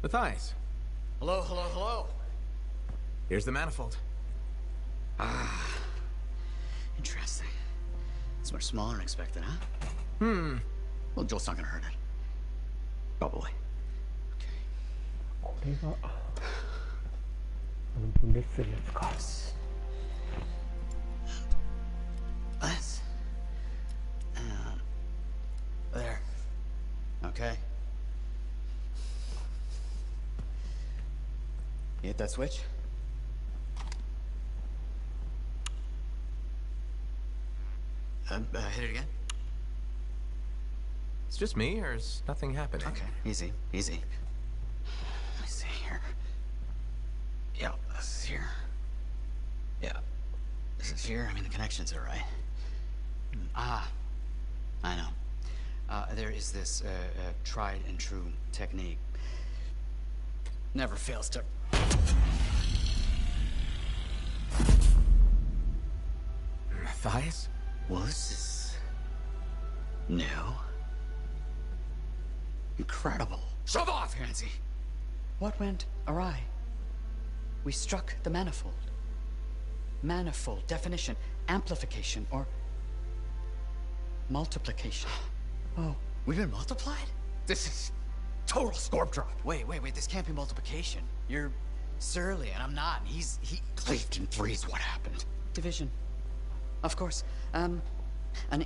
Matthias, Hello, hello, hello. here's the manifold. Ah, interesting. It's much smaller than expected, huh? Well, Joel's not gonna hurt it. Probably. Okay. これが分裂するやつか。This. There. Okay. You hit that switch? Hit it again? It's just me, or is nothing happening? Okay, easy, easy. Let me see here. Yeah, this is here. Yeah, this is here. I mean, the connections are right. Ah, I know. There is this tried and true technique. Never fails to... Matthias? Well, this is... new. Incredible. Shove off, Hansi! What went awry? We struck the manifold. Manifold, definition, amplification, or... multiplication. Oh, we've been multiplied? This is total scorp drop. Wait, this can't be multiplication. You're surly, and I'm not. He cleaved in threes. What happened? Division. Of course. An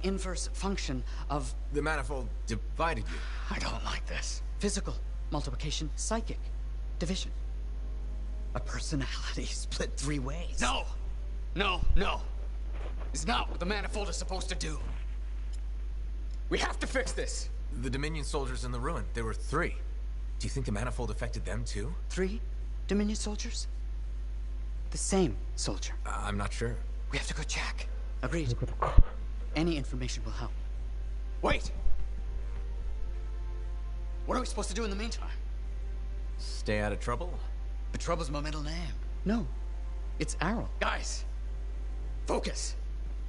inverse function of... The manifold divided you. I don't like this. Physical multiplication, psychic division. A personality split three ways. No! It's not what the manifold is supposed to do. We have to fix this. The Dominion soldiers in the ruin, there were 3. Do you think the manifold affected them too? 3 Dominion soldiers? The same soldier. I'm not sure. We have to go check. Agreed. そういうことか。 Any information will help. Wait! What are we supposed to do in the meantime? Stay out of trouble? The Trouble's my middle name. No, it's Arrow. Guys, focus.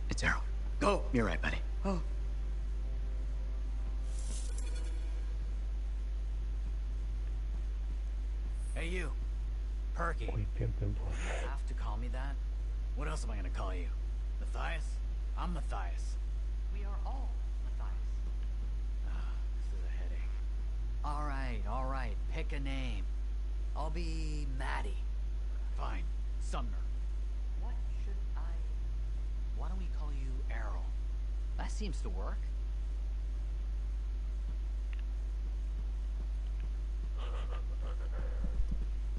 It's Arrow. Go. You're right, buddy. Oh. Hey, you. Perky. こいぴょんぴょん坊主。 You have to call me that? What else am I gonna call you? Matthias? I'm Matthias. We are all Matthias. This is a headache. All right. Pick a name. I'll be Maddie. Fine. Sumner. Why don't we call you Errol? That seems to work.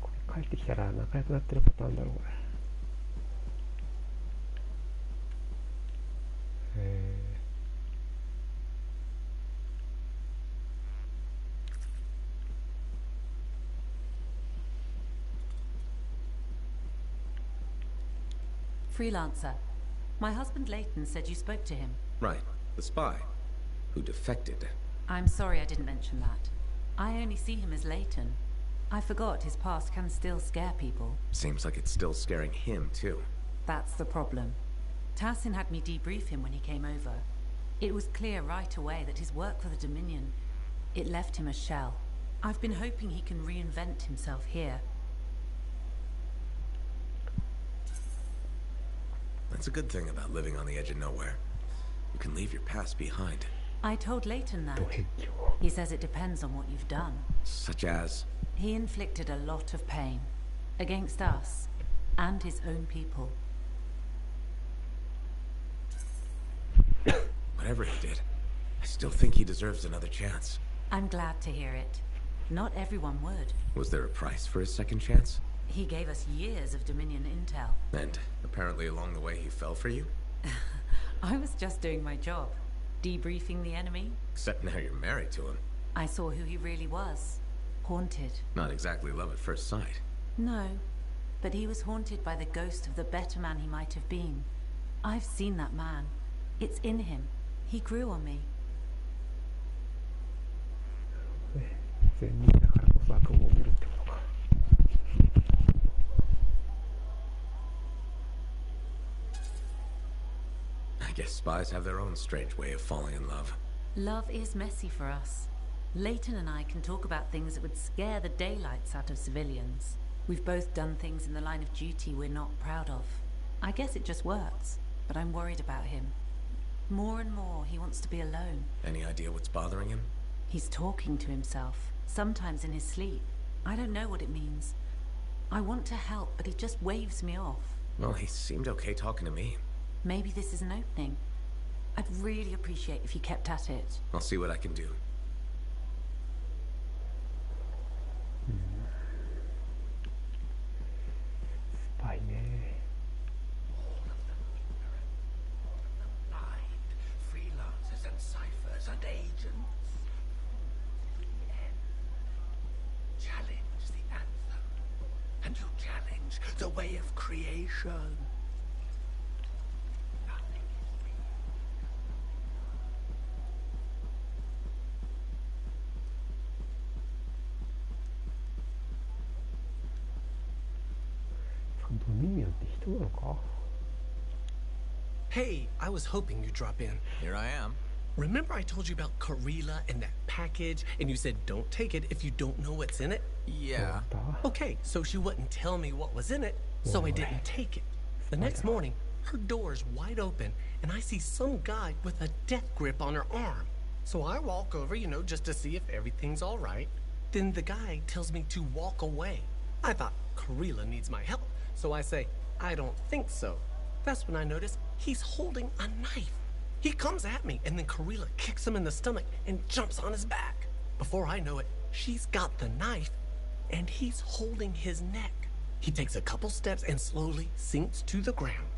これ帰ってきたら仲良くなってるパターンだろうこれ。Freelancer. My husband Leighton said you spoke to him. Right. The spy. Who defected. I'm sorry I didn't mention that. I only see him as Leighton. I forgot his past can still scare people. Seems like it's still scaring him too. That's the problem. Tassin had me debrief him when he came over. It was clear right away that his work for the Dominion, it left him a shell. I've been hoping he can reinvent himself here. That's a good thing about living on the edge of nowhere. You can leave your past behind. I told Leighton that. ド変境。 He says it depends on what you've done. Such as... He inflicted a lot of pain. Against us. And his own people. Whatever he did, I still think he deserves another chance. I'm glad to hear it. Not everyone would. Was there a price for his second chance? He gave us years of Dominion intel. And apparently along the way he fell for you? I was just doing my job. Debriefing the enemy. Except now you're married to him. I saw who he really was. Haunted. Not exactly love at first sight. No. But he was haunted by the ghost of the better man he might have been. I've seen that man. It's in him. He grew on me. 善人だからこそ悪夢を見るってことか。 I guess spies have their own strange way of falling in love. Love is messy for us. Leighton and I can talk about things that would scare the daylights out of civilians. We've both done things in the line of duty we're not proud of. I guess it just works, but I'm worried about him. More and more, he wants to be alone. Any idea what's bothering him? He's talking to himself, sometimes in his sleep. I don't know what it means. I want to help, but he just waves me off. Well, he seemed okay talking to me. Maybe this is an opening. I'd really appreciate if you kept at it. I'll see what I can do. スパイね。Freelancers and ciphers and agents. Challenge the Anthem, and you challenge the way of creation. Nothing is real. ドミニオンって人なのか？ Hey, I was hoping you'd drop in. Here I am. Remember I told you about Karila and that package, and you said don't take it if you don't know what's in it? Yeah. Okay, so she wouldn't tell me what was in it, so I didn't take it. The next morning, her door's wide open, and I see some guy with a death grip on her arm. So I walk over, just to see if everything's all right. Then the guy tells me to walk away. I thought Karila needs my help, so I say, I don't think so. That's when I notice he's holding a knife. He comes at me, and then Karila kicks him in the stomach and jumps on his back. Before I know it, she's got the knife, and he's holding his neck. He takes a couple steps and slowly sinks to the ground.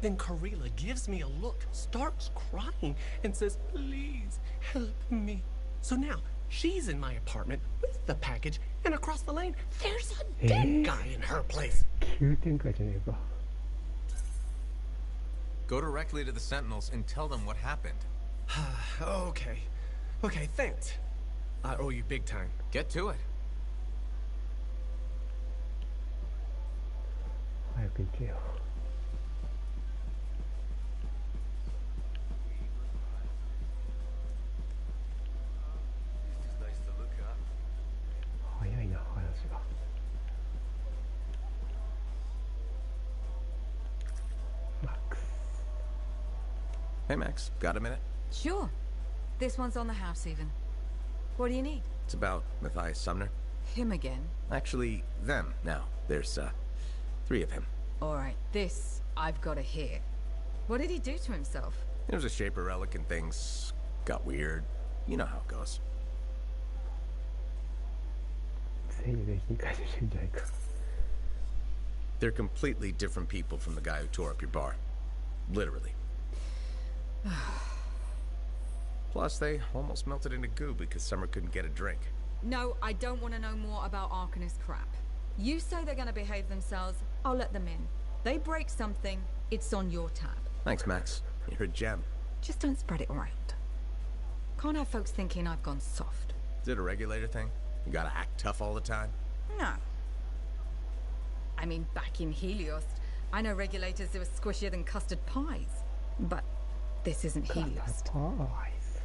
Then Karila gives me a look, starts crying, and says, please help me. So now, she's in my apartment with the package, and across the lane, there's a dead guy in her place. 急展開じゃねえか。 Go directly to the Sentinels and tell them what happened. Okay. Okay, thanks. I owe you big time. Get to it. 早く行けよ。早いな、話が。Hey, Max, got a minute? Sure. This one's on the house, even. What do you need? It's about Matthias Sumner. Him again? Actually, them now. There's, 3 of him. Alright, this I've got to hear. What did he do to himself? There was a Shaper relic and things got weird. You know how it goes. 整理できんかじゃんじゃないか。 They're completely different people from the guy who tore up your bar. Literally. Plus, they almost melted into goo because Summer couldn't get a drink. No, I don't want to know more about Arcanist crap. You say they're going to behave themselves, I'll let them in. They break something, it's on your tab. Thanks, Max. You're a gem. Just don't spread it around. Can't have folks thinking I've gone soft. Is it a regulator thing? You gotta act tough all the time? No. I mean, back in Helios, I know regulators who are squishier than custard pies. But this isn't Helios.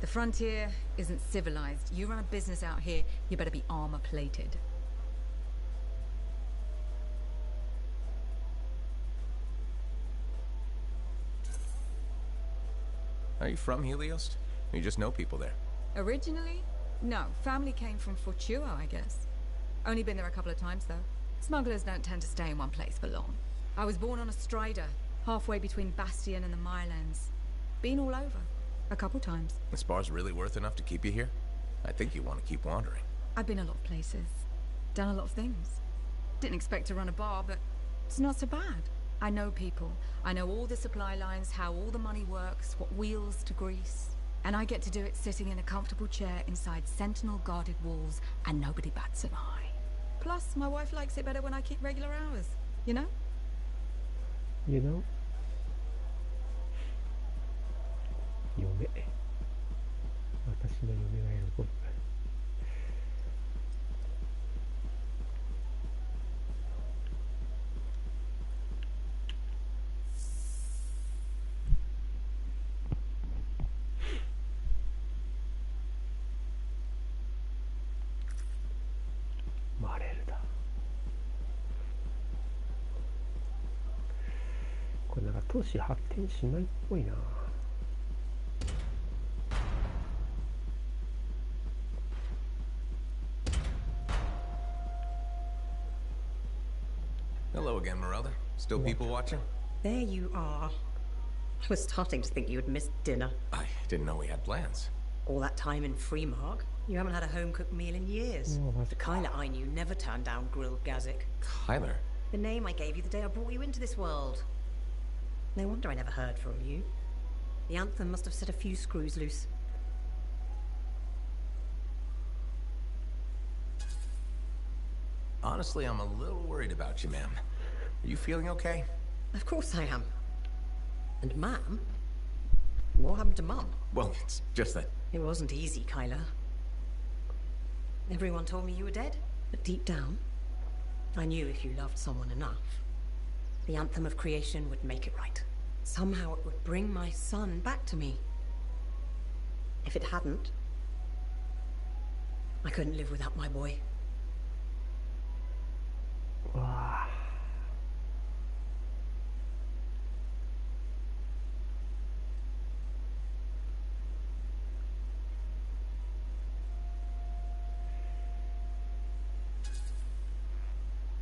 The frontier isn't civilized. You run a business out here, you better be armor-plated. Are you from Helios? Or you just know people there? Originally? No, family came from Fortuo, I guess. Only been there a couple of times, though. Smugglers don't tend to stay in one place for long. I was born on a strider, halfway between Bastion and the Mylands. Been all over. A couple times. This bar's really worth enough to keep you here? I think you want to keep wandering. I've been a lot of places. Done a lot of things. Didn't expect to run a bar, but it's not so bad. I know people. I know all the supply lines, how all the money works, what wheels to grease. And I get to do it sitting in a comfortable chair inside Sentinel-guarded walls, and nobody bats an eye. Plus, my wife likes it better when I keep regular hours. You know? You know? 嫁。私の嫁が喜ぶ。都市発展しないっぽいな。Hello again, Merelda. Still people watching? There you are. I was starting to think you had missed dinner. I didn't know we had plans. All that time in Freemark, you haven't had a home-cooked meal in years. The Kyla I knew never turned down grilled gazik. Kyler? The name I gave you the day I brought you into this world. No wonder I never heard from you. The Anthem must have set a few screws loose. Honestly, I'm a little worried about you, ma'am. Are you feeling okay? Of course I am. And Ma'am? What happened to Mum? Well, it's just that... It wasn't easy, Kyla. Everyone told me you were dead, but deep down, I knew if you loved someone enough, the Anthem of creation would make it right. Somehow it would bring my son back to me. If it hadn't, I couldn't live without my boy. Wow.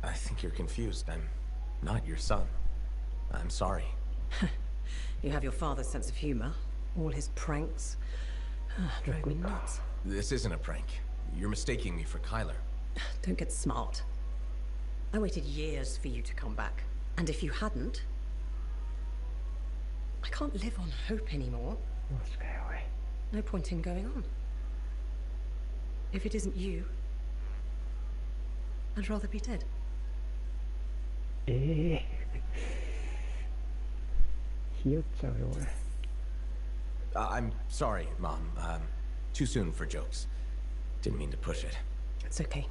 I think you're confused. I'm not your son. I'm sorry. You have your father's sense of humor. All his pranks. Drove me nuts. This isn't a prank. You're mistaking me for Kyler. Don't get smart. I waited years for you to come back. And if you hadn't, I can't live on hope anymore. No point in going on. If it isn't you, I'd rather be dead. Eh. ひよっちゃうよ俺。I'm sorry, Mom. Too soon for jokes. Didn't mean to push it. It's okay.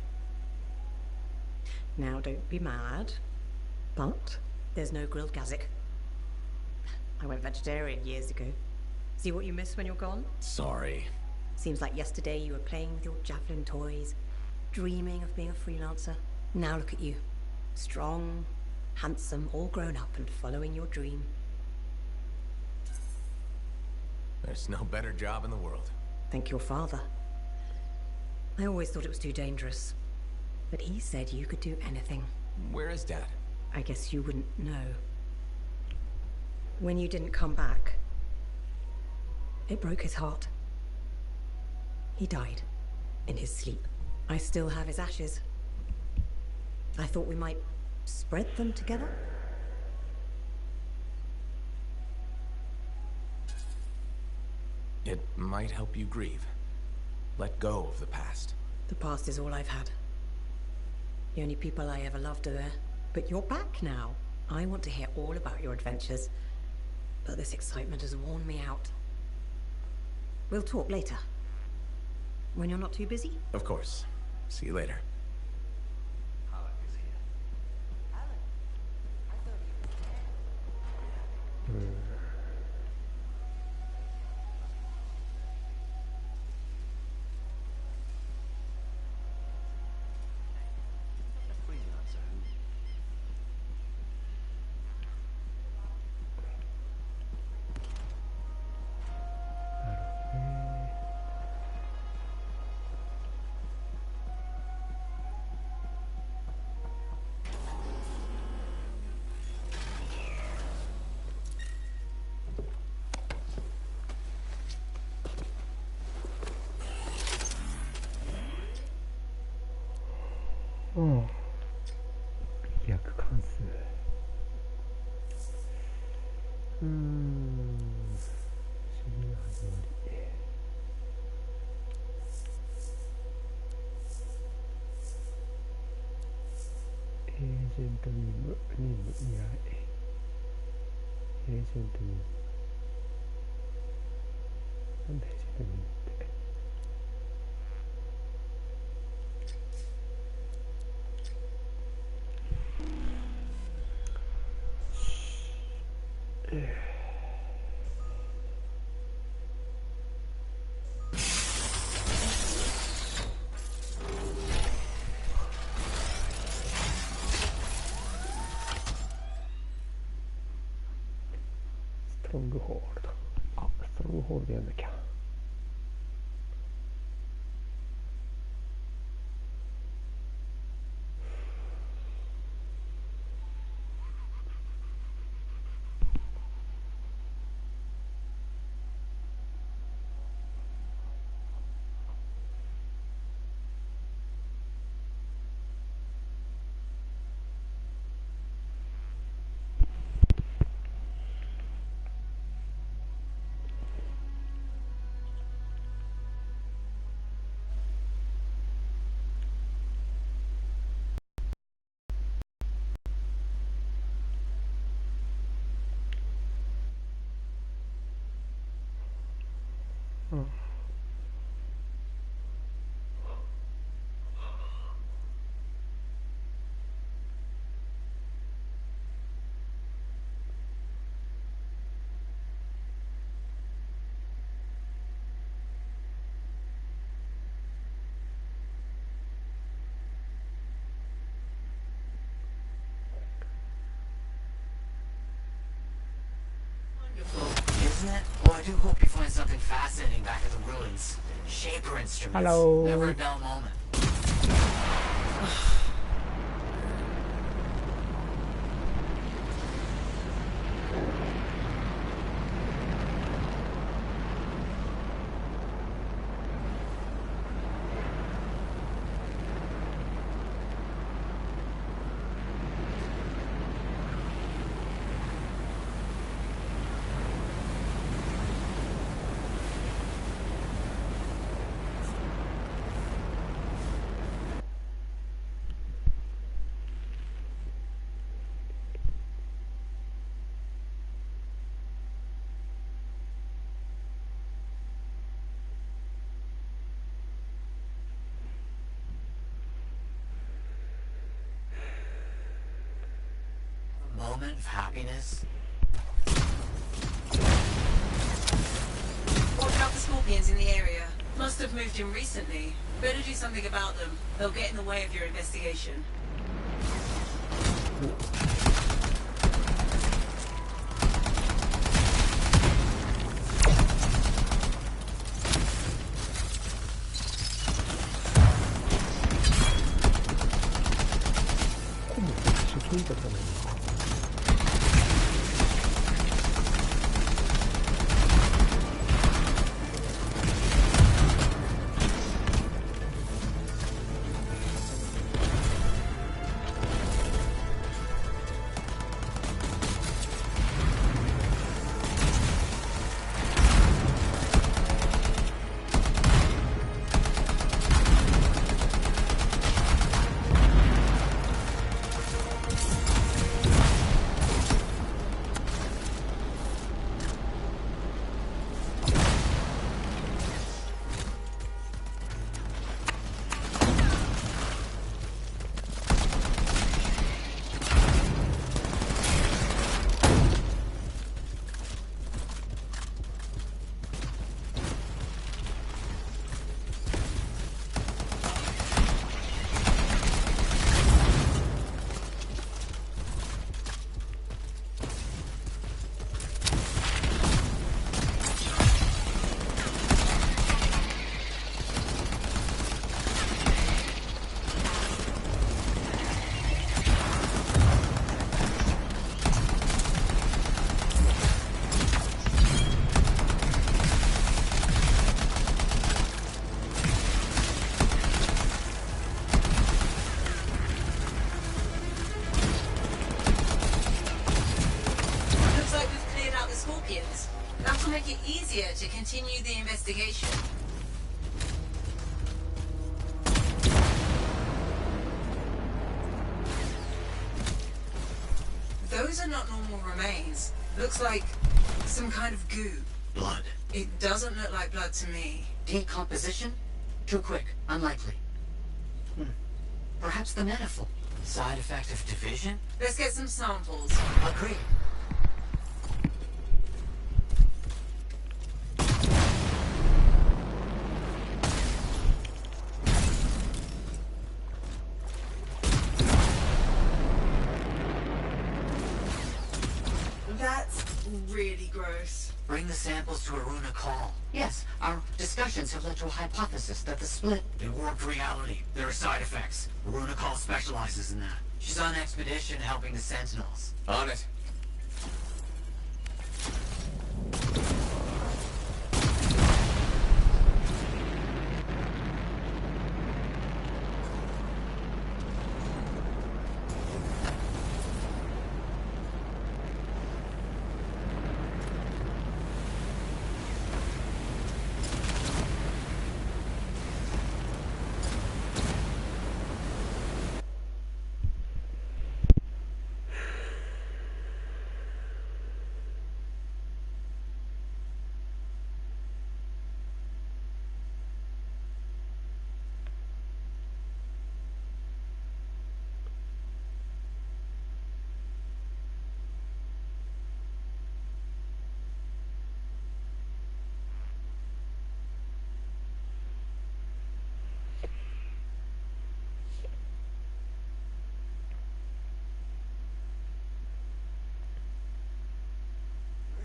Now don't be mad, but there's no grilled gazik. I went vegetarian years ago. See what you miss when you're gone? Sorry. Seems like yesterday you were playing with your javelin toys, dreaming of being a freelancer. Now look at you. Strong, handsome, all grown up and following your dream. There's no better job in the world. Thank your father. I always thought it was too dangerous. But he said you could do anything. Where is Dad? I guess you wouldn't know. When you didn't come back, it broke his heart. He died in his sleep. I still have his ashes. I thought we might spread them together. It might help you grieve. Let go of the past. The past is all I've had. The only people I ever loved are there. But you're back now. I want to hear all about your adventures. But this excitement has worn me out. We'll talk later. When you're not too busy? Of course. See you later. Alec is here. Alan, I thought you were dead. A freelancer who...飛躍関数。不思議な始まり。エージェント任務依頼。エージェント任務。なんだエージェント任務って。ストロングホールド。あ、ストロングホールドやんなきゃ。うん。Isn't it? Well, I do hope you find something fascinating back at the ruins. Shaper instruments. Hello. Never a dull moment. A moment of happiness. What about the scorpions in the area? Must have moved in recently. Better do something about them. They'll get in the way of your investigation. That'll make it easier to continue the investigation. Those are not normal remains. Looks like some kind of goo. Blood. It doesn't look like blood to me. Decomposition? Too quick. Unlikely. Perhaps the metaphor. Side effect of division? Let's get some samples. Agreed. That's really gross. gross. Bring the samples to Aruna Call. Yes, our discussions have led to a hypothesis that the split... It warped reality. There are side effects. Aruna Call specializes in that. She's on expedition helping the Sentinels. On it.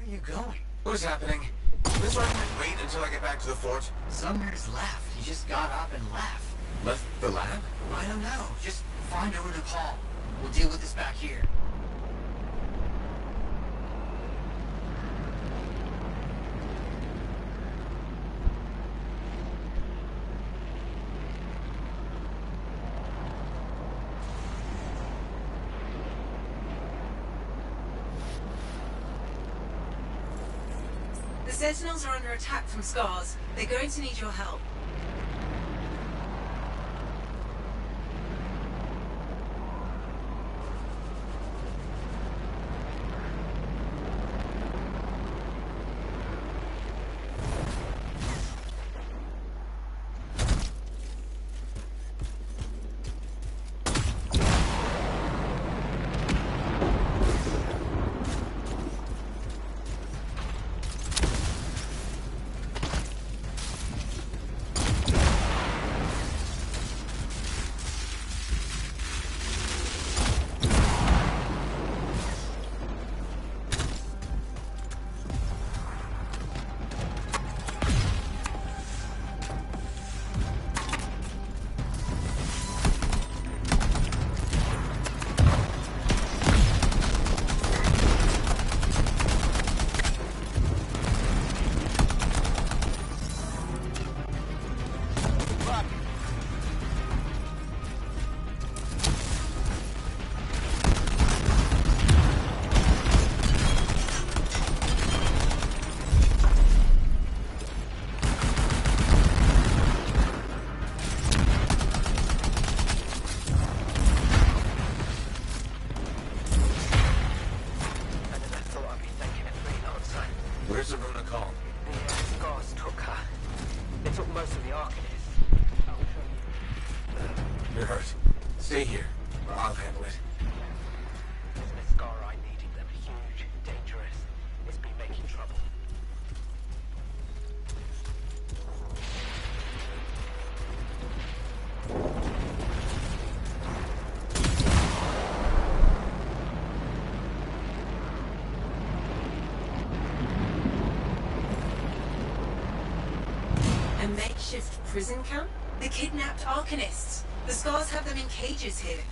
Where are you going? What's happening? This right might wait until I get back to the fort. Sumner's left. He just got up and left. Left the lab? I don't know. Just find Aruna Call. We'll deal with this back here. The Sentinels are under attack from Scars. They're going to need your help. Where's Aruna Call? The Scars took her. They took most of the Arcanists. You're hurt. Stay here. I'll handle it. There's a Scar I needed them. Huge, dangerous. It's been making trouble. A makeshift prison camp? The kidnapped Arcanists. The Scars have them in cages here.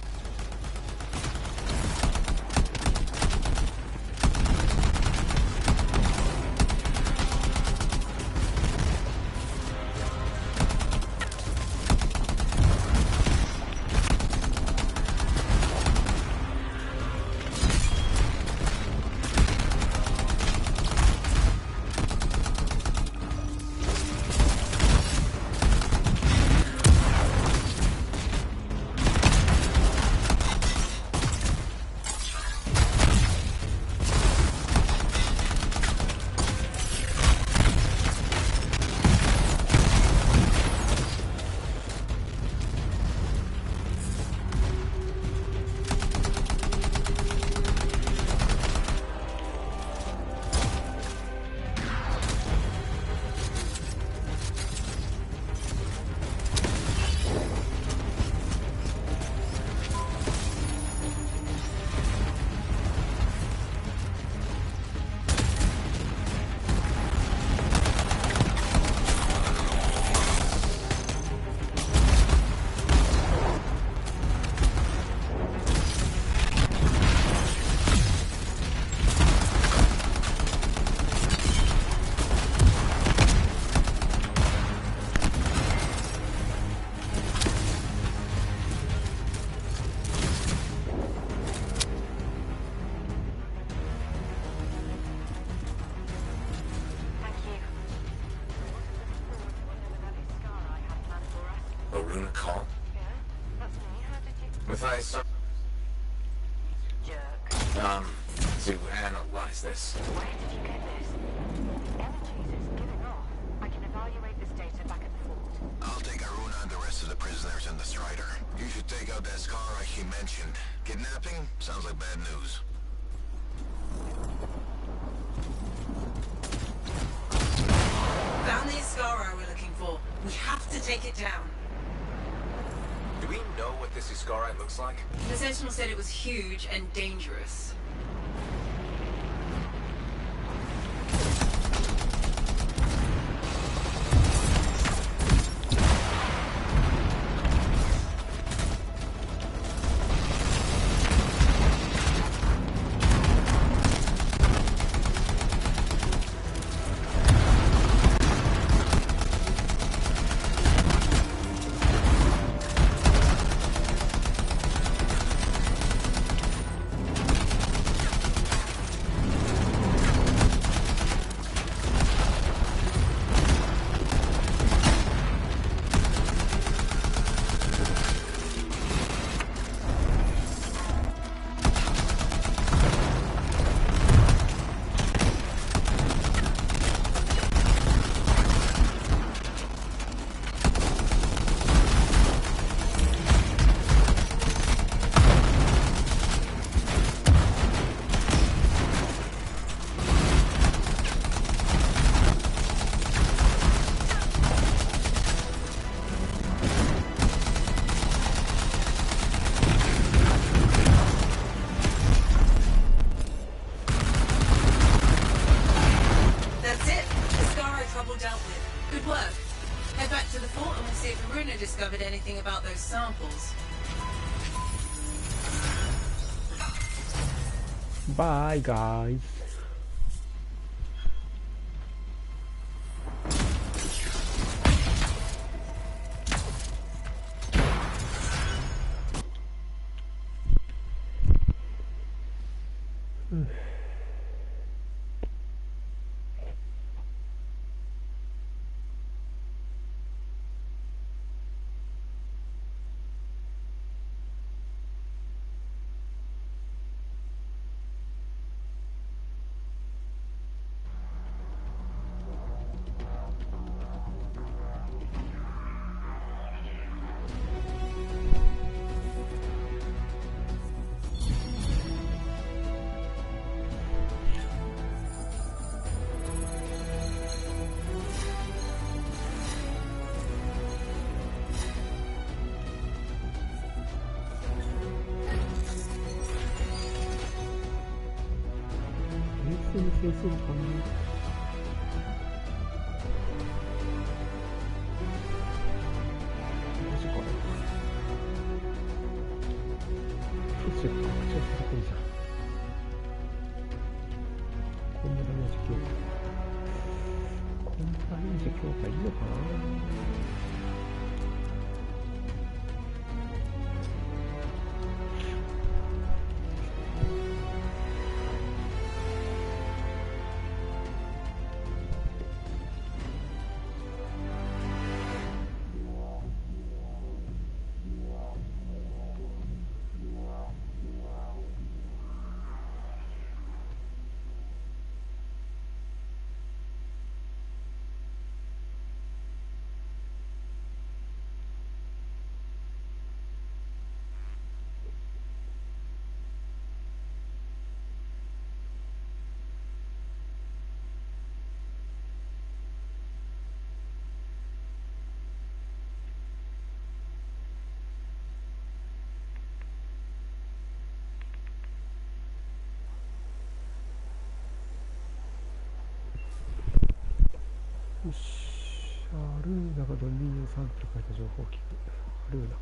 Runa call? Yeah, that's me. How did you... Matthias, Jerk. to analyze this. Where did you get this? Energies is giving off. I can evaluate this data back at the fort. I'll take Aruna and the rest of the prisoners in the Strider. You should take out that scar he mentioned. Kidnapping? Sounds like bad news. Found the Iskara we're looking for. We have to take it down. Do we know what this Iskari looks like? The Sentinel said it was huge and dangerous. Discovered anything about those samples? Bye, guys.消そうかな。マジか。都市が拡張されてるじゃん。コンボダメージ強化。コンボダメージ強化いいのかな。よし、アルーナがドミニオンサンプル書いた情報を聞く。アルーナ。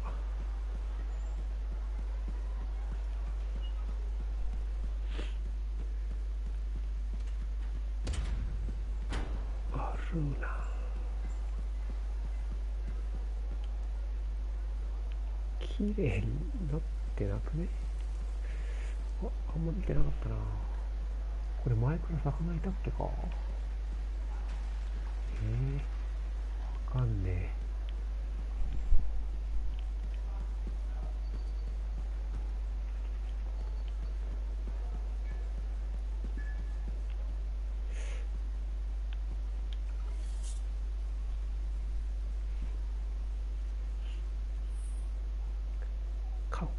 アルーナ。綺麗になってなくね。あんま見てなかったな。これ前から魚いたっけか。わかんねえ。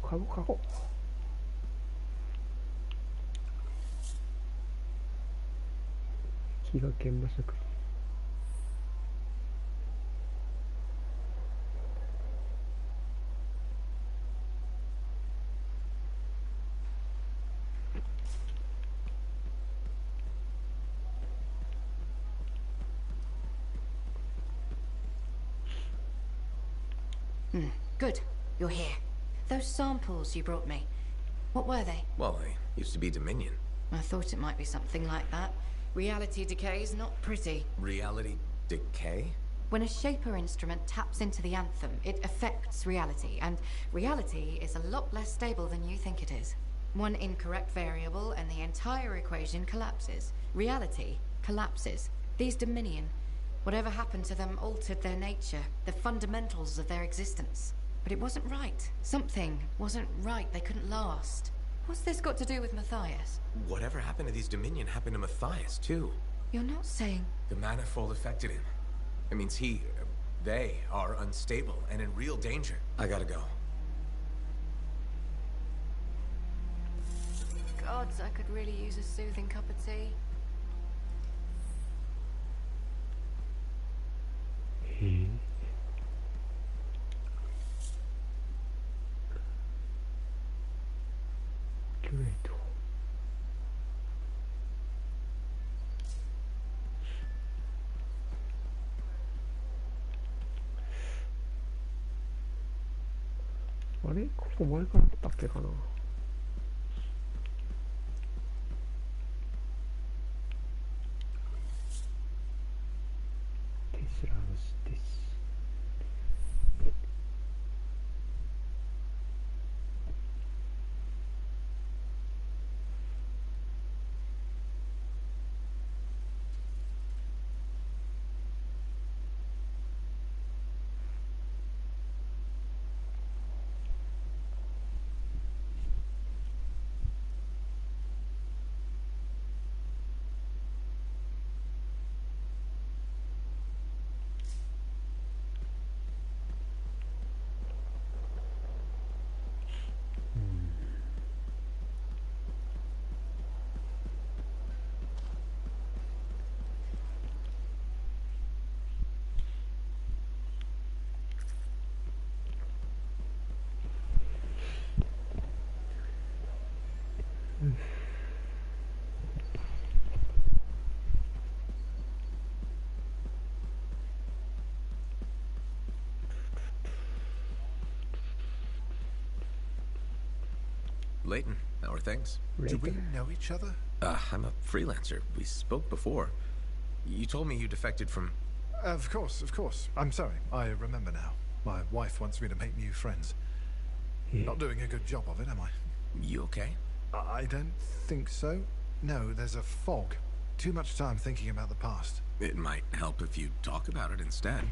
カゴ。気が研磨職。Good. You're here. Those samples you brought me, what were they? Well, they used to be Dominion. I thought it might be something like that. Reality decay is not pretty. Reality decay? When a Shaper instrument taps into the Anthem, it affects reality, and reality is a lot less stable than you think it is. One incorrect variable and the entire equation collapses. Reality collapses. These Dominion, whatever happened to them altered their nature, the fundamentals of their existence. But it wasn't right. Something wasn't right. They couldn't last. What's this got to do with Matthias? Whatever happened to these Dominion happened to Matthias, too. You're not saying... The manifold affected him. It means they are unstable and in real danger. I gotta go. Gods, I could really use a soothing cup of tea. あれここ前からあったっけかな。テスラの死です。Leighton, how are things? Do we know each other? I'm a freelancer. We spoke before. You told me you defected from... Of course. I'm sorry. I remember now. My wife wants me to make new friends. Not doing a good job of it, am I? You okay? I don't think so. No, there's a fog. Too much time thinking about the past. It might help if you talk about it instead.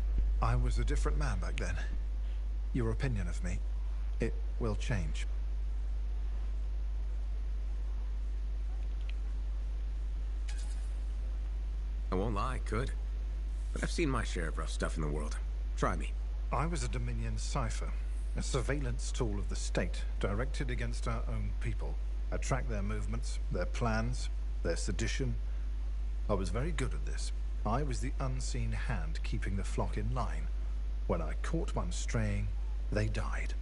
I was a different man back then. Your opinion of me, it will change. I won't lie, I could. But I've seen my share of rough stuff in the world. Try me. I was a Dominion cipher, a surveillance tool of the state, directed against our own people. I tracked their movements, their plans, their sedition. I was very good at this. I was the unseen hand keeping the flock in line. When I caught one straying, they died.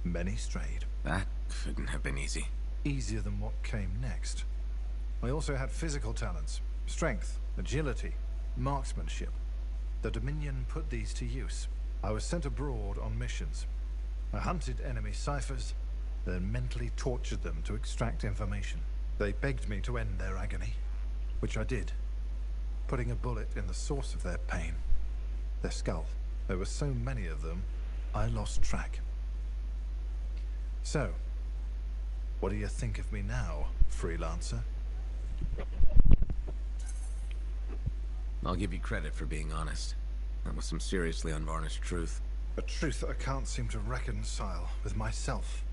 Many strayed. That couldn't have been easy. Easier than what came next. I also had physical talents. Strength, agility, marksmanship. The Dominion put these to use. I was sent abroad on missions. I hunted enemy ciphers, then mentally tortured them to extract information. They begged me to end their agony, which I did, putting a bullet in the source of their pain, their skull. There were so many of them, I lost track. So, what do you think of me now, freelancer? I'll give you credit for being honest. That was some seriously unvarnished truth. A truth that I can't seem to reconcile with myself.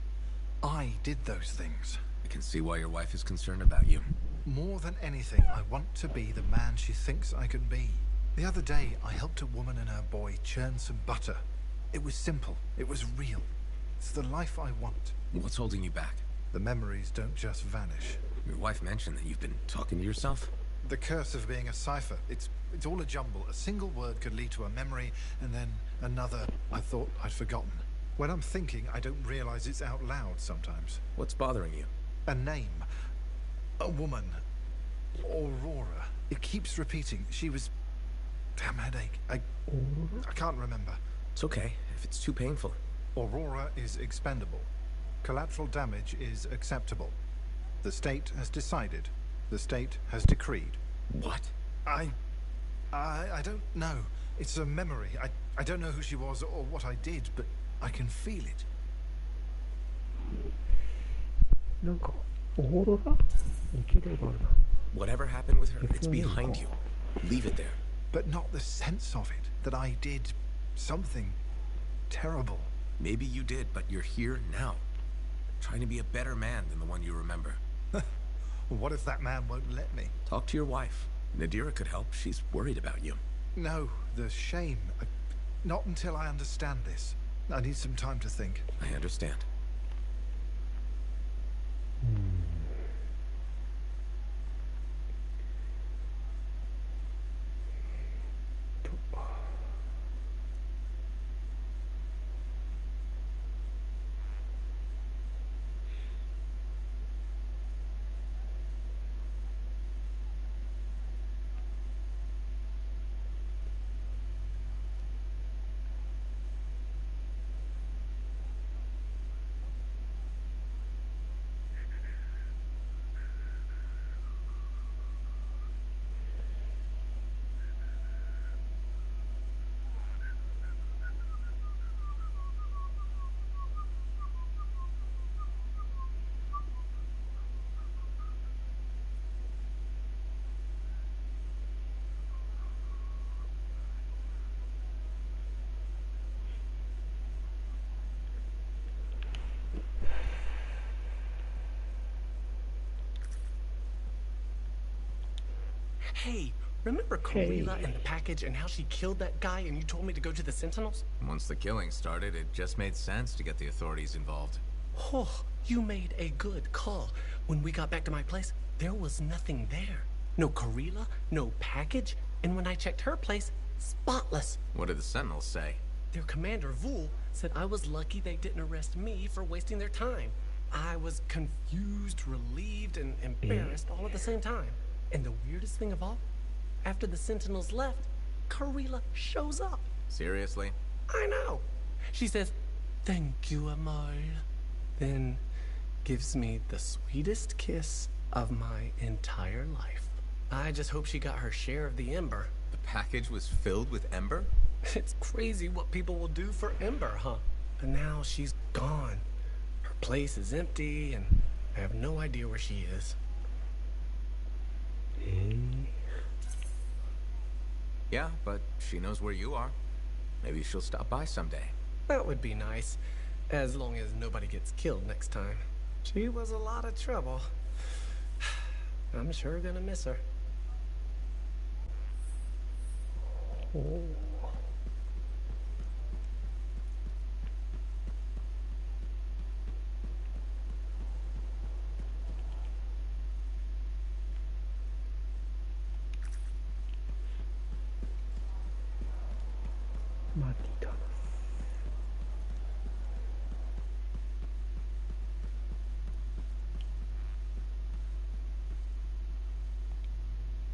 I did those things. I can see why your wife is concerned about you. More than anything, I want to be the man she thinks I can be. The other day, I helped a woman and her boy churn some butter. It was simple. It was real. It's the life I want. What's holding you back? The memories don't just vanish. Your wife mentioned that you've been talking to yourself? The curse of being a cipher. It's all a jumble. A single word could lead to a memory, and then another I thought I'd forgotten. When I'm thinking, I don't realize it's out loud sometimes. What's bothering you? A name. A woman. Aurora. It keeps repeating. She was... Damn headache. I can't remember. It's okay, if it's too painful. Aurora is expendable. Collateral damage is acceptable. The state has decided. The state has decreed. What? I don't know. It's a memory. I don't know who she was or what I did, but I can feel it. なんか、オーロラ？聞いたことあるな。Whatever happened with her, it's behind you. Leave it there. But not the sense of it, that I did something terrible. Maybe you did, but you're here now. Trying to be a better man than the one you remember. What if that man won't let me? Talk to your wife. Nadira could help. She's worried about you. No, the shame. Not until I understand this. I need some time to think. I understand. Hey, remember Corella and the package and how she killed that guy and you told me to go to the Sentinels? Once the killing started, it just made sense to get the authorities involved. Oh, you made a good call. When we got back to my place, there was nothing there. No Corella, no package, and when I checked her place, spotless. What did the Sentinels say? Their commander, Vul, said I was lucky they didn't arrest me for wasting their time. I was confused, relieved, and embarrassed all at the same time. And the weirdest thing of all, after the Sentinels left, Corella shows up. Seriously? I know. She says, "Thank you, amor." Then gives me the sweetest kiss of my entire life. I just hope she got her share of the Ember. The package was filled with Ember? It's crazy what people will do for Ember, huh? And now she's gone. Her place is empty, and I have no idea where she is. Yeah, but she knows where you are. Maybe she'll stop by someday. That would be nice, as long as nobody gets killed next time. She was a lot of trouble. I'm sure gonna miss her. Oh.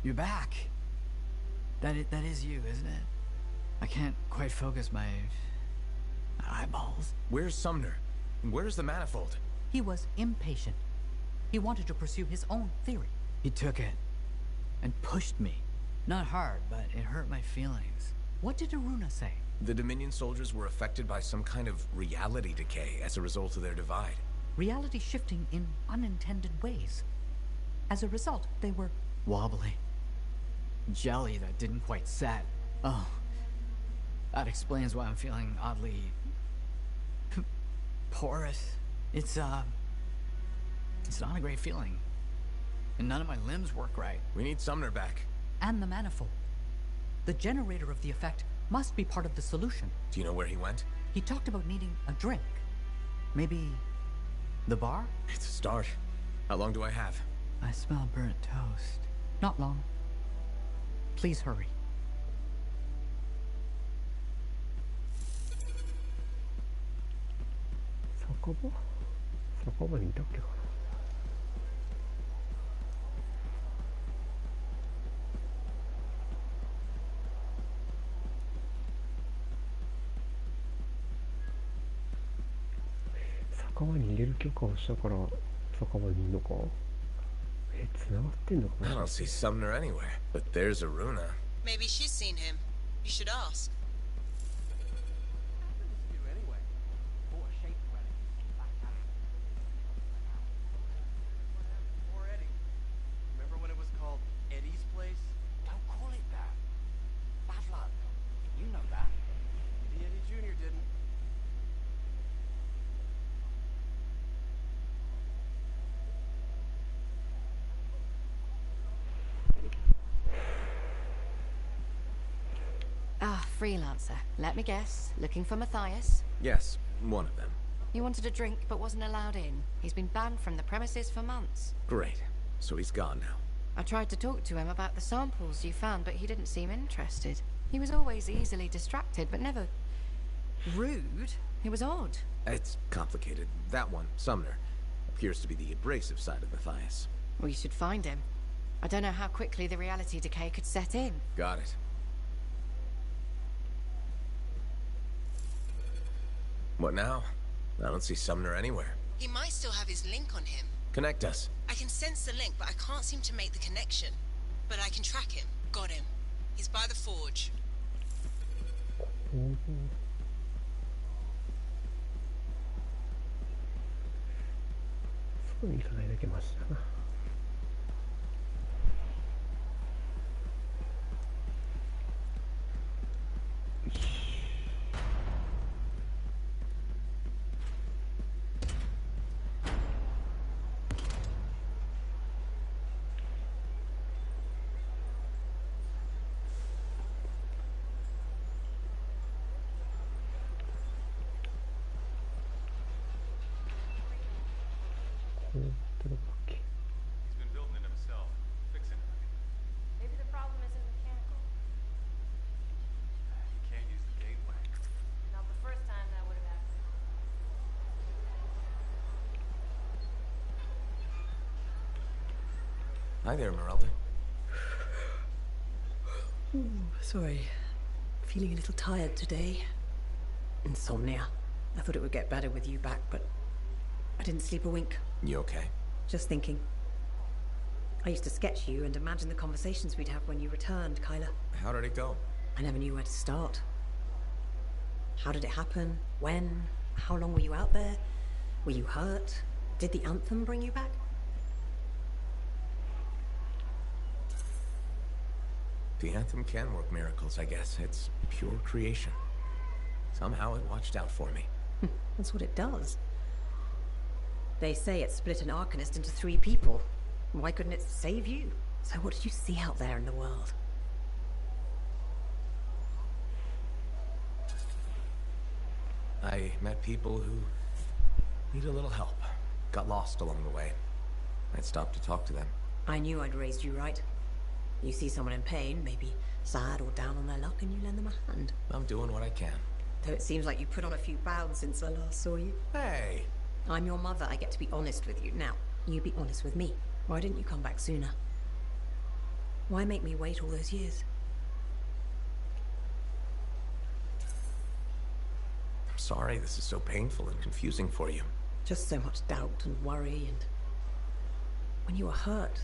You're back. That is you, isn't it? I can't quite focus my eyeballs. Where's Sumner? Where's the manifold? He was impatient. He wanted to pursue his own theory. He took it and pushed me. Not hard, but it hurt my feelings. What did Aruna say? The Dominion soldiers were affected by some kind of reality decay as a result of their divide. Reality shifting in unintended ways. As a result, they were... wobbly. Jelly that didn't quite set. Oh, that explains why I'm feeling oddly... porous. It's not a great feeling. And none of my limbs work right. We need Sumner back. And the manifold. The generator of the effect must be part of the solution. Do you know where he went? He talked about needing a drink. Maybe the bar? It's a start. How long do I have? I smell burnt toast. Not long. Please hurry. 酒場にいたっけかな。酒場に入れる許可をしたから酒場にいるのか。繋がってんのかな。 I don't see Sumner anywhere, but there's Aruna. Maybe she's seen him. You should ask. Remember when it was called Eddie's Place? Don't call it that. Bad luck. You know that. Maybe Eddie Jr. didn't. Freelancer. Let me guess. Looking for Matthias? Yes, one of them. He wanted a drink but wasn't allowed in. He's been banned from the premises for months. Great. So he's gone now. I tried to talk to him about the samples you found, but he didn't seem interested. He was always easily distracted, but never rude. It was odd. It's complicated. That one, Sumner, appears to be the abrasive side of Matthias. We should find him. I don't know how quickly the reality decay could set in. Got it. What now? I don't see Sumner anywhere. He might still have his link on him. Connect us. I can sense the link, but I can't seem to make the connection. But I can track him. Got him. He's by the forge. そこに行かないだけマシだな。He's been building it himself, fixing everything. Maybe the problem isn't mechanical. He can't use the gateway. Not the first time that would have happened. Hi there, Merelda. Sorry. Feeling a little tired today. Insomnia. I thought it would get better with you back, but I didn't sleep a wink. You okay? Just thinking. I used to sketch you and imagine the conversations we'd have when you returned, Kyla. How did it go? I never knew where to start. How did it happen? When? How long were you out there? Were you hurt? Did the Anthem bring you back? The Anthem can work miracles, I guess. It's pure creation. Somehow it watched out for me. That's what it does. They say it split an Arcanist into 3 people. Why couldn't it save you? So what did you see out there in the world? I met people who need a little help. Got lost along the way. I'd stopped to talk to them. I knew I'd raised you right. You see someone in pain, maybe sad or down on their luck, and you lend them a hand. I'm doing what I can. Though it seems like you put on a few pounds since I last saw you. Hey! I'm your mother. I get to be honest with you. Now, you be honest with me. Why didn't you come back sooner? Why make me wait all those years? I'm sorry this is so painful and confusing for you. Just so much doubt and worry, and when you were hurt,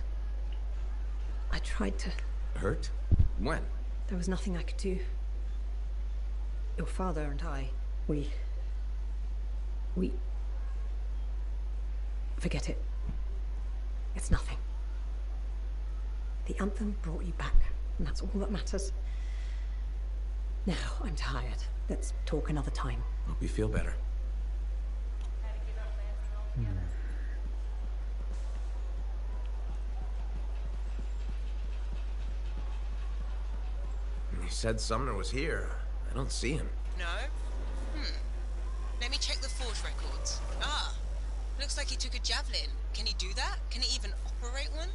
I tried to... Hurt? When? There was nothing I could do. Your father and I, we... Forget it. It's nothing. The Anthem brought you back, and that's all that matters. Now, I'm tired. Let's talk another time. Hope you feel better. You said Sumner was here. I don't see him. No? Let me check the forge forge records. Ah, looks like he took a javelin. Can he do that? Can he even operate one?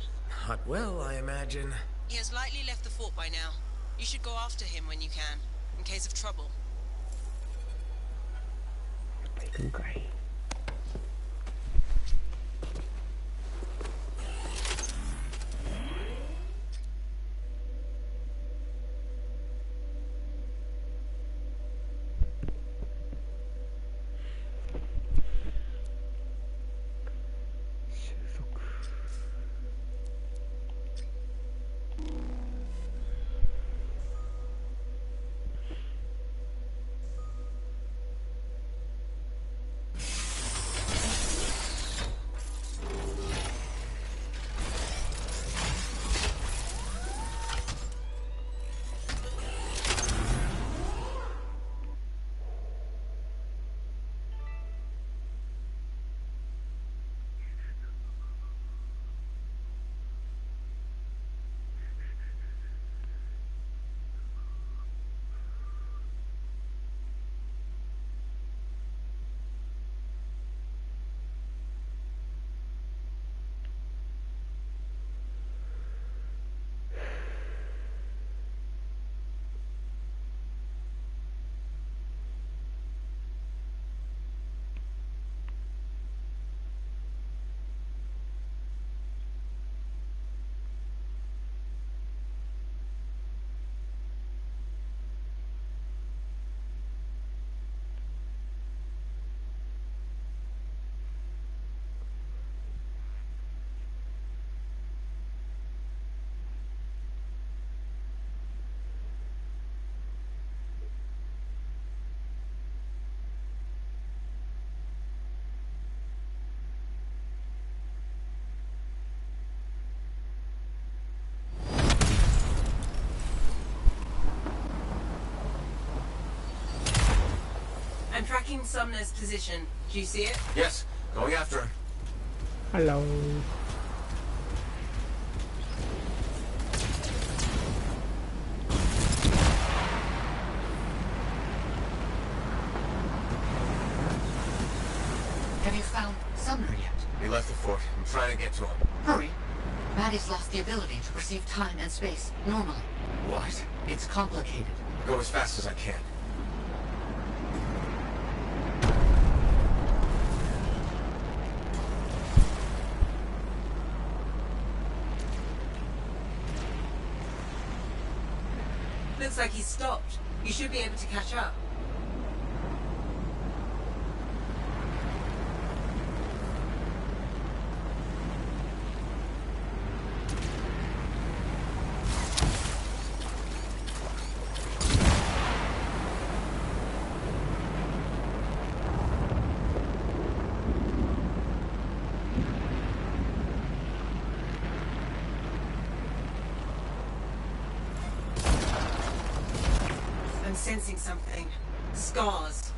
Not well, I imagine. He has likely left the fort by now. You should go after him when you can, in case of trouble. 行くんかい。I'm tracking Sumner's position. Do you see it? Yes, going after him. Hello. Have you found Sumner yet? He left the fort. I'm trying to get to him. Hurry. Maddie's lost the ability to perceive time and space normally. What? It's complicated. Go as fast as I can. Looks like he's stopped. You should be able to catch up. I'm sensing something. Scars.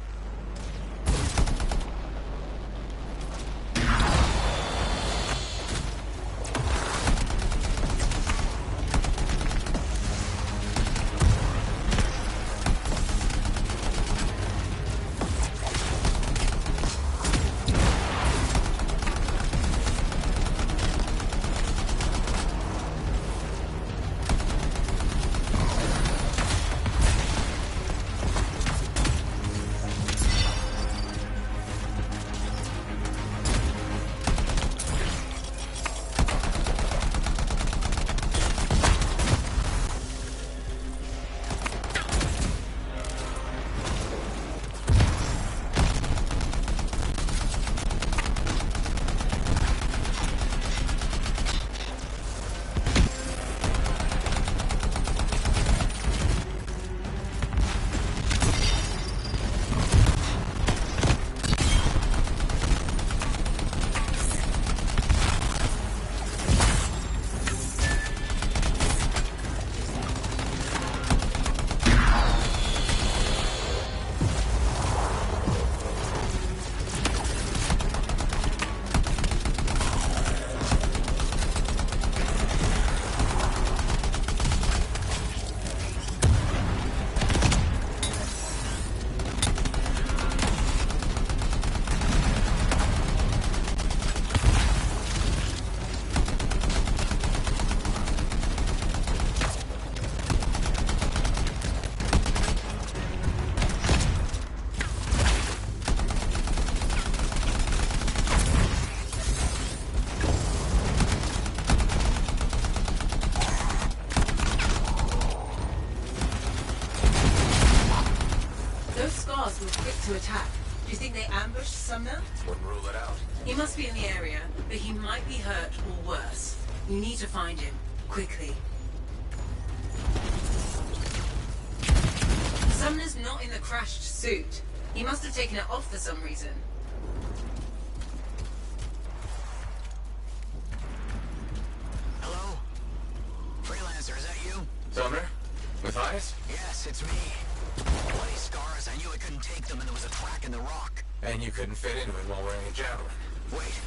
cars were quick to attack. Do you think they ambushed Sumner? Wouldn't rule it out. He must be in the area, but he might be hurt or worse. We need to find him, quickly. Sumner's not in the crashed suit. He must have taken it off for some reason. Hello? Freelancer, is that you? Sumner? Matthias? Yes, it's me. Bloody scars, I knew I couldn't take them and there was a crack in the rock. And you couldn't fit into it while wearing a javelin. Wait,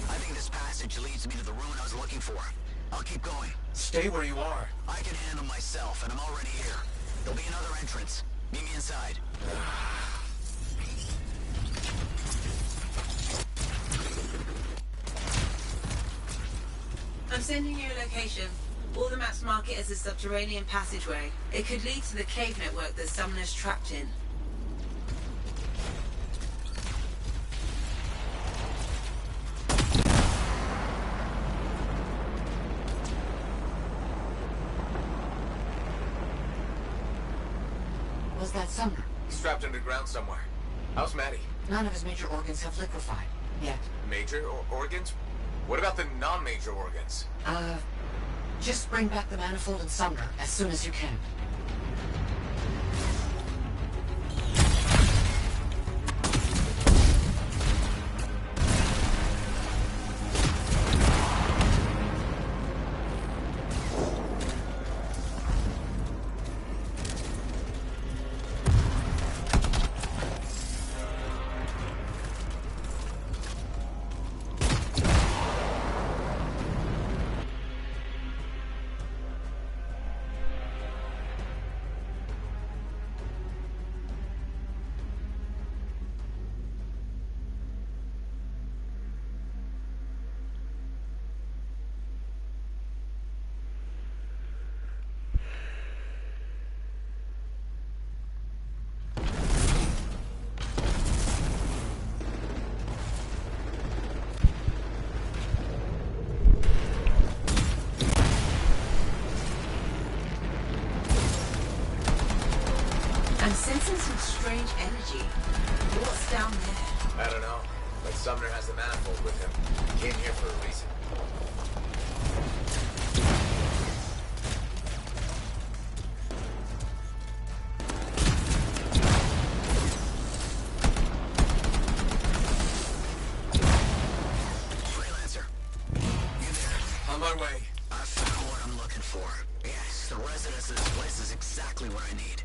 I think this passage leads me to the room I was looking for. I'll keep going. Stay where you are. I can handle myself, and I'm already here. There'll be another entrance. Meet me inside. I'm sending you a location. All the maps mark it as a subterranean passageway. It could lead to the cave network that Sumner's trapped in. Was that Sumner? He's trapped underground somewhere. How's Maddie? None of his major organs have liquefied yet. Major organs? What about the non-major organs? Just bring back the manifold and Sumner as soon as you can. I'm sensing some strange energy. What's down there? I don't know, but Sumner has the manifold with him. He came here for a reason. Freelancer, you there? On my way. I found what I'm looking for. Yes, the residence of this place is exactly what I need.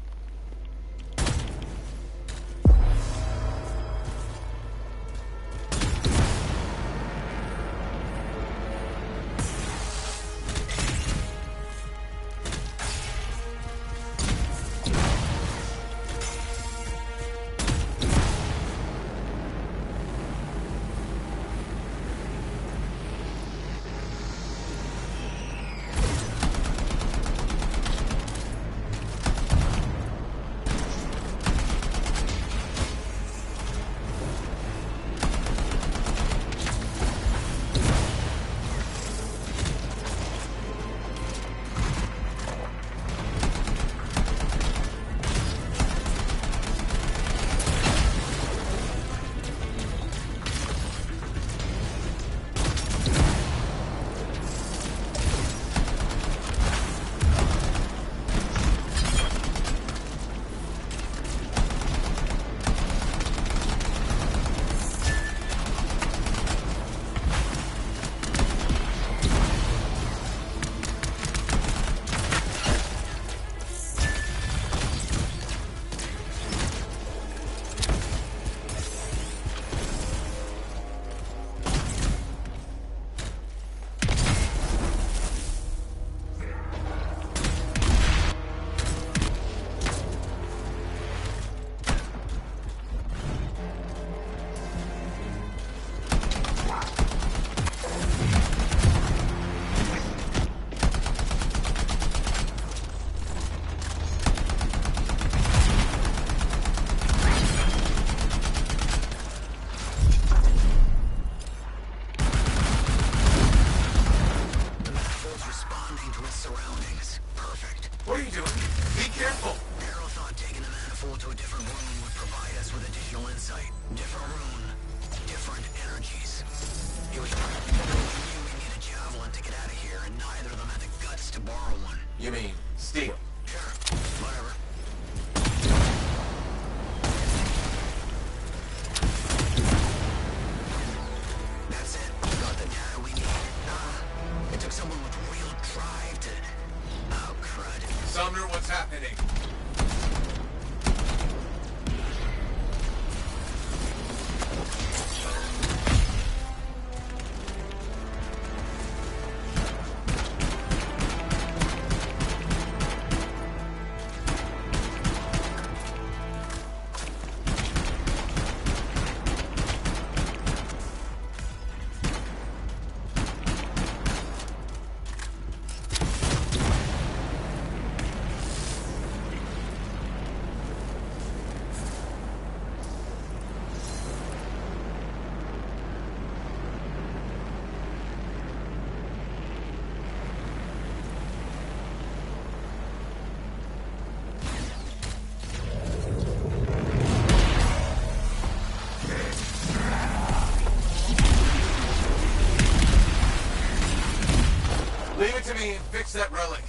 to me and fix that relic.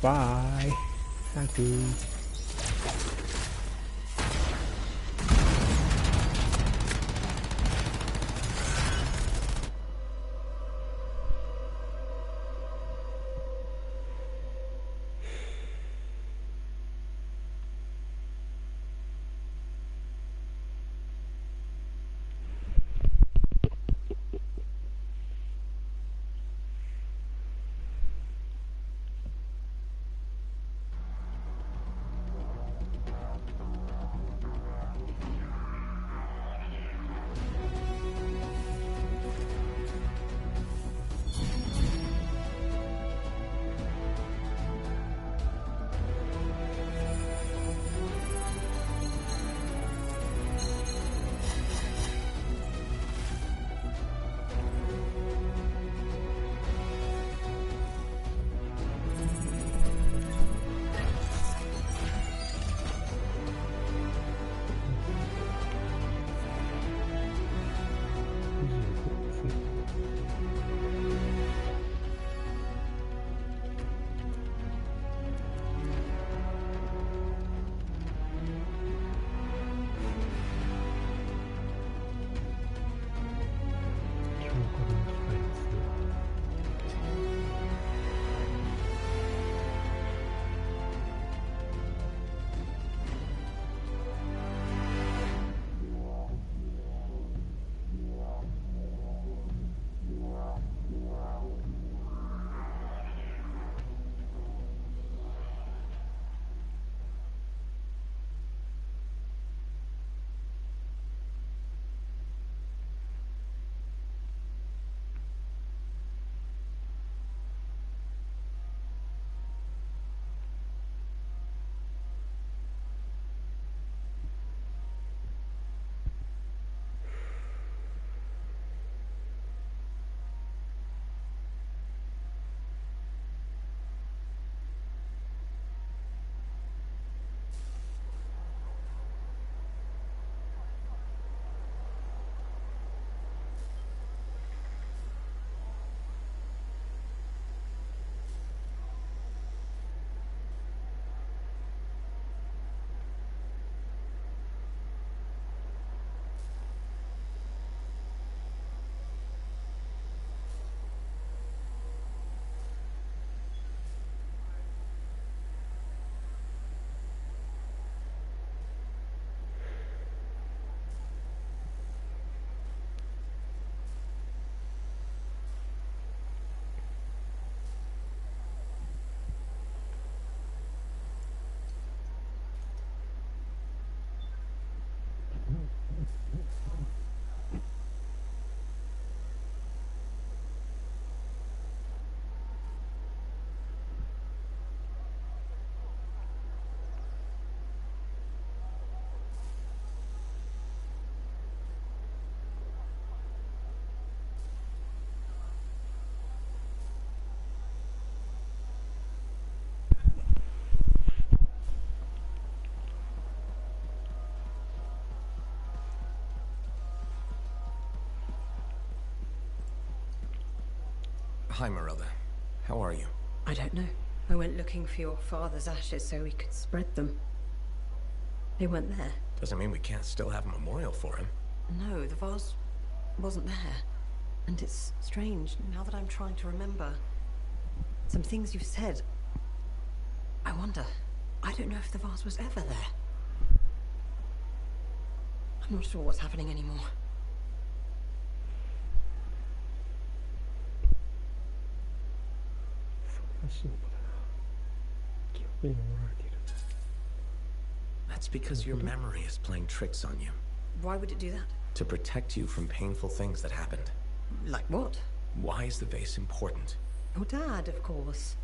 Bye. Thank you. Hi, Marilla. How are you? I don't know. I went looking for your father's ashes so we could spread them. They weren't there. Doesn't mean we can't still have a memorial for him. No, the vase wasn't there. And it's strange, now that I'm trying to remember. Some things you've said. I wonder. I don't know if the vase was ever there. I'm not sure what's happening anymore. That's because your memory is playing tricks on you. Why would it do that? To protect you from painful things that happened. Like what? Why is the vase important? Your dad, of course.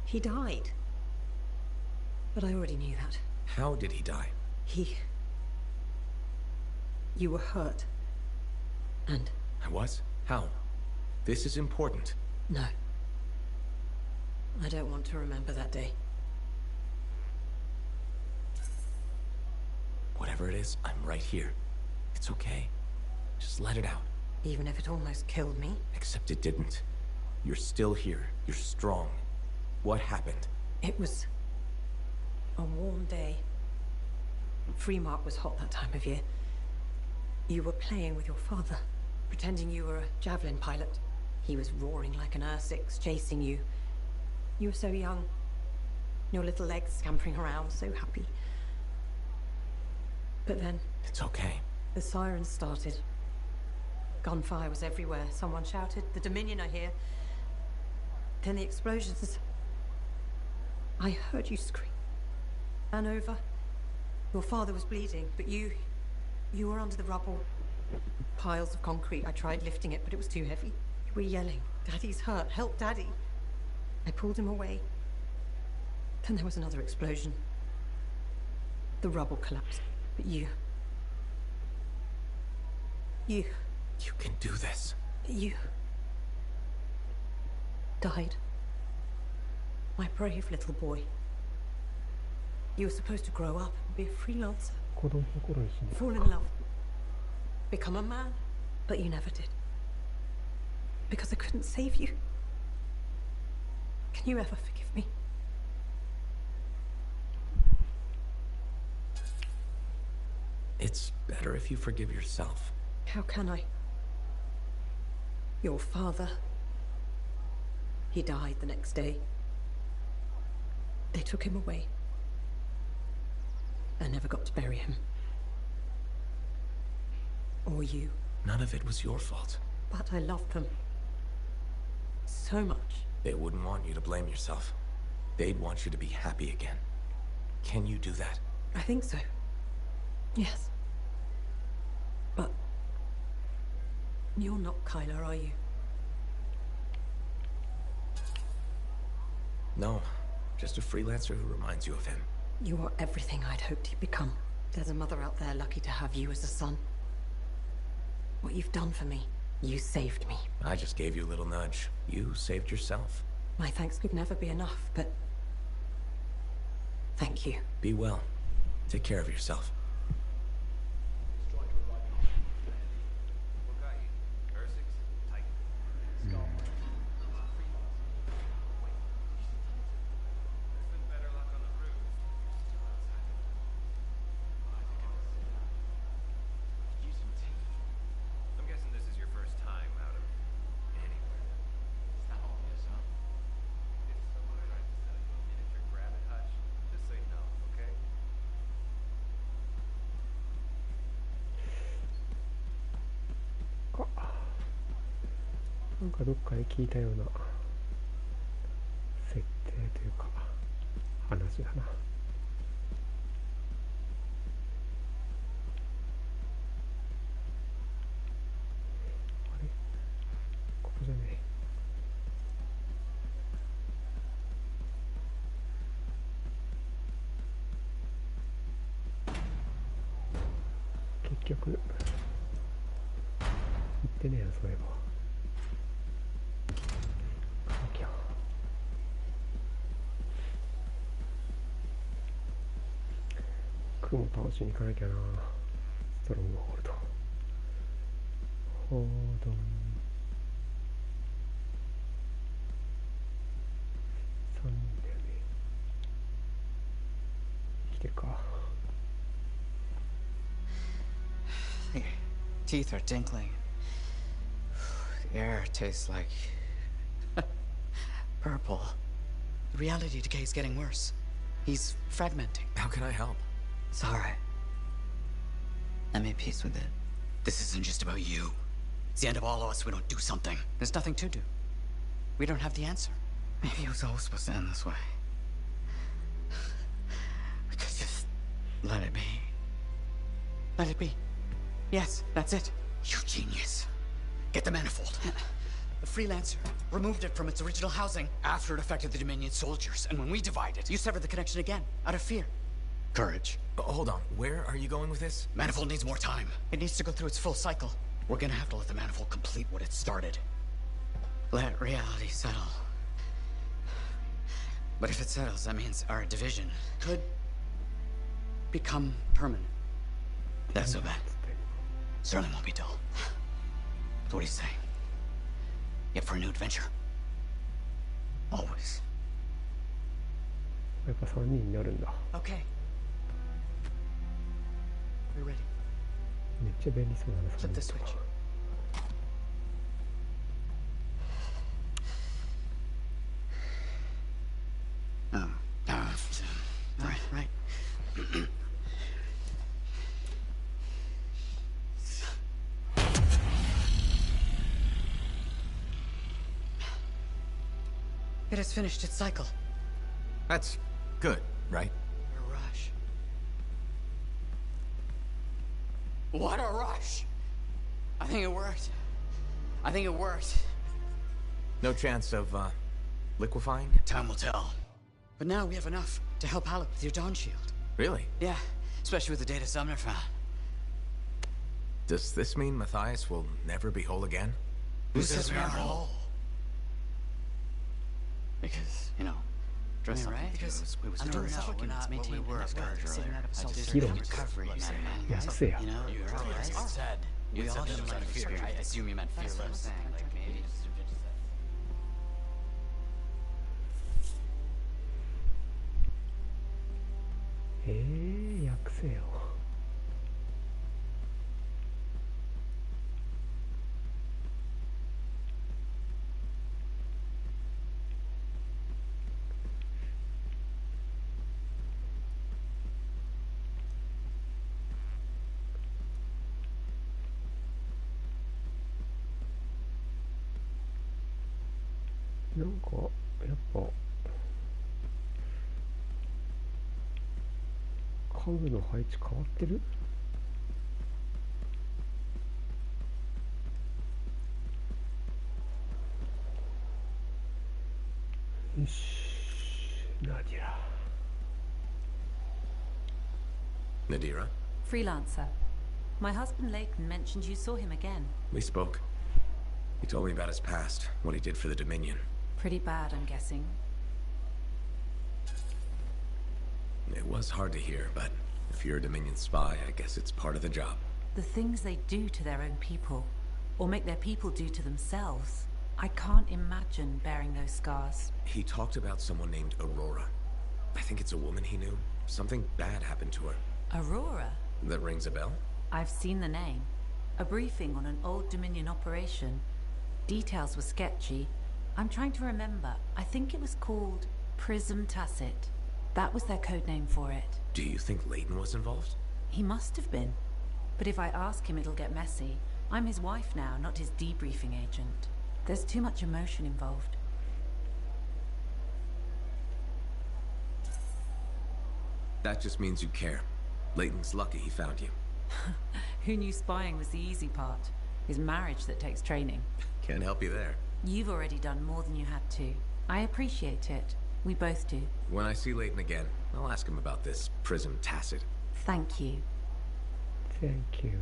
He died. But I already knew that. How did he die? You were hurt. And? I was? How? This is important. No. I don't want to remember that day. Whatever it is, I'm right here. It's okay. Just let it out. Even if it almost killed me? Except it didn't. You're still here. You're strong. What happened? It was a warm day. Fremont was hot that time of year. You were playing with your father, pretending you were a javelin pilot. He was roaring like an Ursix, chasing you. You were so young. Your little legs scampering around, so happy. But then... It's okay. The sirens started. Gunfire was everywhere. Someone shouted, "The Dominion are here." Then the explosions. I heard you scream. Ran over. Your father was bleeding, but you were under the rubble. Piles of concrete. I tried lifting it, but it was too heavy. You were yelling, "Daddy's hurt. Help, Daddy." I pulled him away. Then there was another explosion. The rubble collapsed. But you can do this. You died. My brave little boy. You were supposed to grow up and be a freelancer. Fall in love. Become a man. But you never did. Because I couldn't save you. Can you ever forgive me? It's better if you forgive yourself. How can I? Your father. He died the next day. They took him away. I never got to bury him. Or you. None of it was your fault. But I loved them. So much. They wouldn't want you to blame yourself. They'd want you to be happy again. Can you do that? I think so. Yes. But you're not Kyler, are you? No. Just a freelancer who reminds you of him. You are everything I'd hoped you'd become. There's a mother out there lucky to have you as a son. What you've done for me, you saved me. I just gave you a little nudge. You saved yourself. My thanks could never be enough, but... thank you. Be well. Take care of yourself.なんかどっかで聞いたような設定というか話だな。あれ？ここじゃねえ。結局行ってねえな、そういえば。雲倒しに行かなきゃな。ストロングホールド。報道。きてるか。 Your teeth are tinkling. The air tastes like purple. The reality decay is getting worse. He's fragmenting. How can I help? It's alright. I made peace with it. This isn't just about you. It's the end of all of us if we don't do something. There's nothing to do. We don't have the answer. Maybe it was always supposed to end this way. We could just let it be. Let it be. Yes, that's it. You genius. Get the manifold. The freelancer removed it from its original housing after it affected the Dominion soldiers. And when we divided, you severed the connection again, out of fear. Courage. Hold on, where are you going with this? Manifold needs more time. It needs to go through its full cycle. We're gonna have to let the manifold complete what it started. Let reality settle. But if it settles, that means our division could become permanent. That's so bad. Certainly won't be dull. So what do you say? Yet for a new adventure? Always. やっぱ3人になるんだ。 Okay. We're ready. めっちゃ便利そうだね。 Flip the switch. Right. It has finished its cycle. That's good, right? A rush. What a rush! I think it worked. No chance of, liquefying? Time will tell. But now we have enough to help Alec with your Dawn Shield. Really? Yeah, especially with the data Sumner found. Does this mean Matthias will never be whole again? Who says we aren't whole? Because, you know, dress up right? Because we was under supplicants maintained we were recovery. You know, you said we all have like fear. I assume you meant fearless. Like maybe just訳せよ。なんかやっぱ家具の配置変わってる？よし、ナディラ。Nadira? Freelancer. My husband Leighton mentioned you saw him again. We spoke. He told me about his past, what he did for the Dominion. Pretty bad, I'm guessing. It was hard to hear, but if you're a Dominion spy, I guess it's part of the job. The things they do to their own people, or make their people do to themselves. I can't imagine bearing those scars. He talked about someone named Aurora. I think it's a woman he knew. Something bad happened to her. Aurora? That rings a bell? I've seen the name. A briefing on an old Dominion operation. Details were sketchy. I'm trying to remember. I think it was called Prism Tacit. That was their code name for it. Do you think Leighton was involved? He must have been. But if I ask him, it'll get messy. I'm his wife now, not his debriefing agent. There's too much emotion involved. That just means you care. Leighton's lucky he found you. Who knew spying was the easy part? It's marriage that takes training. Can't help you there. You've already done more than you had to. I appreciate it. We both do. When I see Leighton again, I'll ask him about this Prism Tacit. Thank you. Thank you.